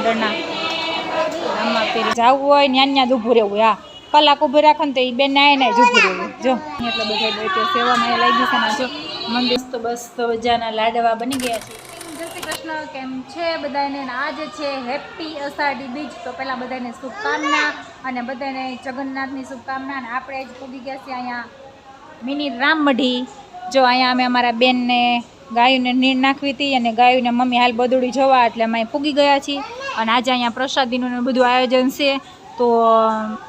મંડળના આમાં ફેરી જવું હોય ને ત્યાં જ ઊભું રહેવું. હા, કલાક ઊભું રાખે ને તો એ બેન આવીને જ ઊભું રહેવું. જો એટલે બધા બેઠો સેવામાં લાગી છે ને. જો મંદિર તો બસ તો મજાના લાડવા બની ગયા છે. જય શ્રી કૃષ્ણ, કેમ છે બધાને? આજે છે હેપી અષાઢી બીજ. તો પહેલાં બધાને શુભકામના અને બધાને જગન્નાથની શુભકામના. અને આપણે જ પૂગી ગયા છીએ અહીંયા મિની રામમઢી. જો અહીંયા અમે અમારા બેનને ગાયોને નીણ નાખવી હતી અને ગાયોને મમ્મી હાલ બદુડી જોવા એટલે અમે પૂગી ગયા છીએ. અને આજે અહીંયા પ્રસાદીનું બધું આયોજન છે. તો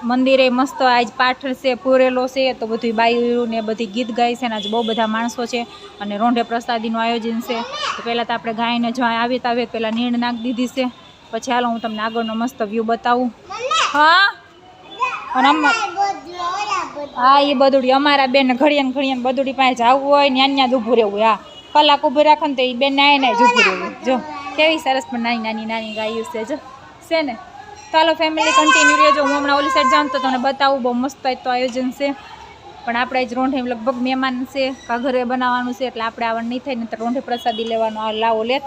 મંદિરે મસ્ત આજ પાઠ છે પૂરેલો છે. તો બધું બાયું ને બધી ગીત ગાય છે ને આજે બહુ બધા માણસો છે અને રોંઢે પ્રસાદીનું આયોજન છે. તો પહેલાં તો આપણે ગાયને જો આવે પહેલાં નીણ નાખી દીધી છે. પછી હાલો હું તમને આગળનો મસ્ત વ્યૂ બતાવું. હા અને હા, એ બદુડી અમારા બેન ઘડિયાને બદુડી પાસે જવું હોય ને ત્યાં જ ઊભું રહેવું. હા, કલાક ઊભું રાખે ને તો એ બેન આવીને જ ઊભું રહેવું. જો કેવી સરસ પણ નાની ગાયું છે. જો છે ને. ચાલો ફેમિલી કન્ટિન્યુ રહેજો. હું હમણાં ઓલી સાઈડ જાઉં તો તમને બતાવું. બહુ મસ્ત તો આયોજન છે. પણ આપણે જ રોંઢે લગભગ મહેમાન છે કા ઘરે બનાવવાનું છે એટલે આપણે આવવાનું નહીં થાય ને. તો રોંઢે પ્રસાદી લેવાનો આ લાવો લેત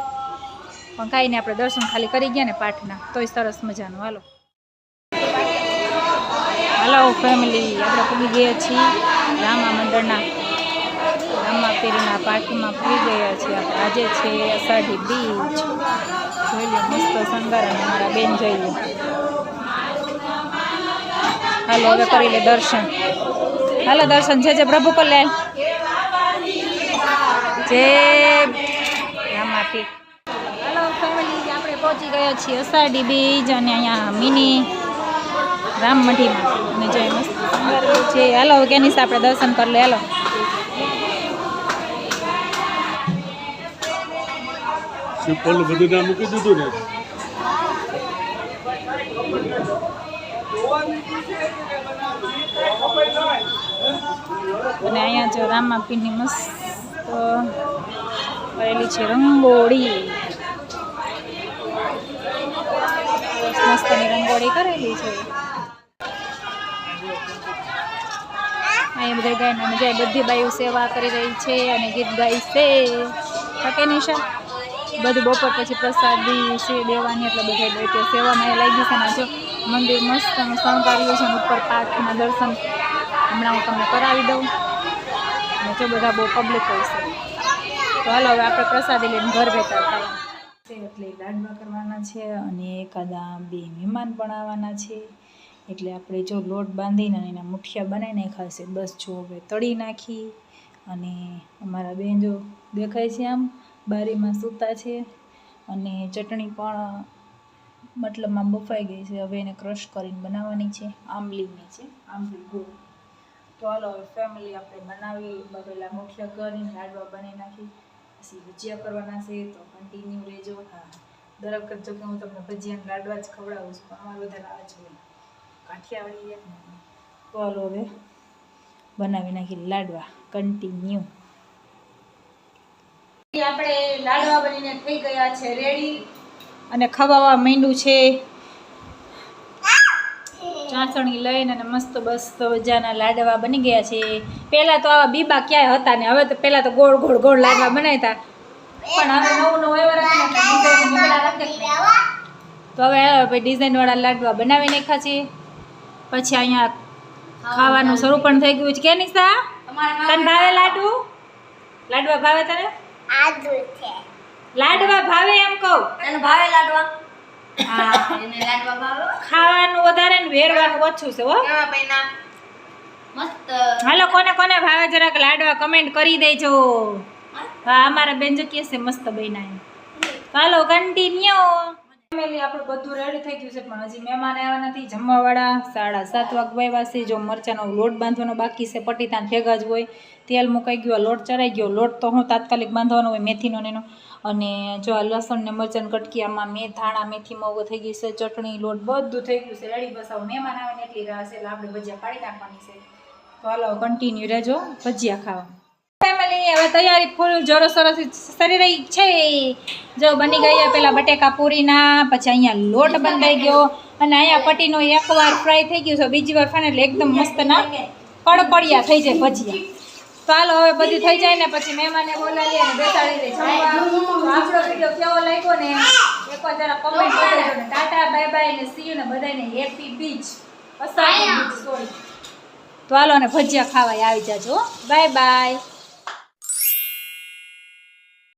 પણ કાંઈ નહીં, આપણે દર્શન ખાલી કરી ગયા ને પાઠના તોય સરસ મજાનું. હાલો ફેમિલી, આપણે પૂગી ગયા છીએ રામા મંડળના રામા પીરના પાઠમાં પૂગી ગયા છીએ આપણે. આજે છે અષાઢી બીજ. જોઈ લો મસ્ત શણગાર અને મારા બેન જોઈ લો. હાલો હવે કરી લે દર્શન. હાલો દર્શન છે પ્રભુ કલ્યાણ જય રામા પીર. હાલો ફેમિલી, આપણે પહોંચી ગયા છીએ અષાઢી બીજ અને અહીંયા મિની રામમઢીમાં. અને જો મસ્ત શણગાર છે. હાલો કેની આપણે દર્શન કરી લે. હાલો સિમ્પલ બધું નામ મૂકી દીધું ને. અને અહીંયા જો રામાપીરની મસ્ત કરેલી છે રંગોળી. મસ્તની રંગોળી કરેલી છે. અહીંયા બધા ગાયના જાય બધી બાયું સેવા કરી રહી છે અને ગીત ગાય છે. કે નિશા બધું બપોર પછી પ્રસાદી છે દેવાની એટલે બધા બેઠો સેવામાં લાગી છે. ને જો મંદિર મસ્ત શણગાર્યું છે. ઉપર પાઠના દર્શન હમણાં હું તમને કરાવી દઉં. અને જો બધા બહુ પબ્લિક હોય છે. તો હાલો હવે આપણે પ્રસાદી લઈને ઘર બેઠા થાય એટલે લાડવા કરવાના છે અને એકાદા 2 મહેમાન પણ આવવાના છે. એટલે આપણે જો લોટ બાંધીને અને એના મુઠિયા બનાવી નાખ્યા છે. બસ જો હવે તળી નાખી. અને અમારા બેન જો દેખાય છે આમ બારીમાં સૂતા છે. અને ચટણી પણ મતલબમાં બફાઈ ગઈ છે. હવે એને ક્રશ કરીને બનાવવાની છે. આંબલીની છે, આંબલી ગોળ. તો હાલો હવે ફેમિલી આપણે બનાવી. બગેલા મુઠિયા કરીને લાડવા બનાવી નાખી. પછી ભજીયા કરવાના છે. તો કન્ટિન્યુ રહેજો. હા, દર વખત જો કે હું તમને ભજીયા લાડવા જ ખવડાવું છું પણ અમારે બધા આ જ હોય કાઠિયાવાડી. તો હાલો હવે બનાવી નાખી લાડવા કન્ટિન્યુ. આપણે લાડવા બનીને થઈ ગયા છે રેડી અને ખવાવા માંડ્યું છે. ચાસણી લઈને અને મસ્ત બસ મજાના લાડવા બની ગયા છે. પહેલાં તો આવા બીબા ક્યાંય હતા ને. હવે તો પહેલાં તો ગોળ લાડવા બનાવતા પણ હવે નવું એવા રાખે. તો હવે ડિઝાઇનવાળા લાડવા બનાવી નાખ્યા છે. પછી અહીંયા ખાવાનું શરૂ પણ થઈ ગયું છે. કે નિશા તને ભાવે લાડવા ભાવે તને? લાડવા ભાવે એમ કહું. તને ભાવે લાડવા? હા, એને લાડવા ભાવે. ખાવાનું વધારે ને વેરવાનું ઓછું છે હો. મસ્ત. હાલો કોને ભાવે જરાક લાડવા કમેન્ટ કરી દેજો. હા, અમારા બેન જો કે છે મસ્ત બન્યા. હાલો કન્ટિન્યુ. ફેમિલી આપણું બધું રેડી થઈ ગયું છે પણ હજી મહેમાન આવ્યા નથી. જમવાવાળા 7:30 વાગ્યા છે. જો મરચાંનો લોટ બાંધવાનો બાકી છે. પટીતાન ભેગા જ હોય. તેલ મુકાઈ ગયું, લોટ ચડાઈ ગયો. લોટ તો હું તાત્કાલિક બાંધવાનો હોય મેથીનો એનો. અને જો આ લસણ ને મરચાં કટકી આમાં ધાણા મેથી મગ થઈ ગઈ છે. ચટણી લોટ બધું થઈ ગયું છે રેડી. બસ હવે મહેમાન આવે ને એટલી રાહ છે એટલે આપણે ભજીયા પાડી નાખવાની છે. તો હાલો કન્ટિન્યુ રહેજો ભજીયા ખાવા. ફેમિલી હવે તૈયારી ફૂલ જોરો સરસ સરી રહી છે. જો બની ગયા પેલા બટેકા પૂરીના. પછી અહીંયા લોટ બંધાઈ ગયો અને અહીંયા પટીનો એકવાર ફ્રાય થઈ ગયું છે. બીજી વાર ફાને એટલે એકદમ મસ્ત ના કડકડિયા થઈ જાય ભજીયા. તો હાલો હવે બધું થઈ જાય ને પછી મહેમાને બોલાવી અને બેસાડી દે જમવા. આપણો વિડીયો કેવો લાગ્યો ને એકવાર જરા કમેન્ટ કરજો ને. બાય બાય ને સી યુ ને બધાને હેપી બીચ સોરી તો હાલો ને ભજીયા ખાવા આવી જાજો બાય બાય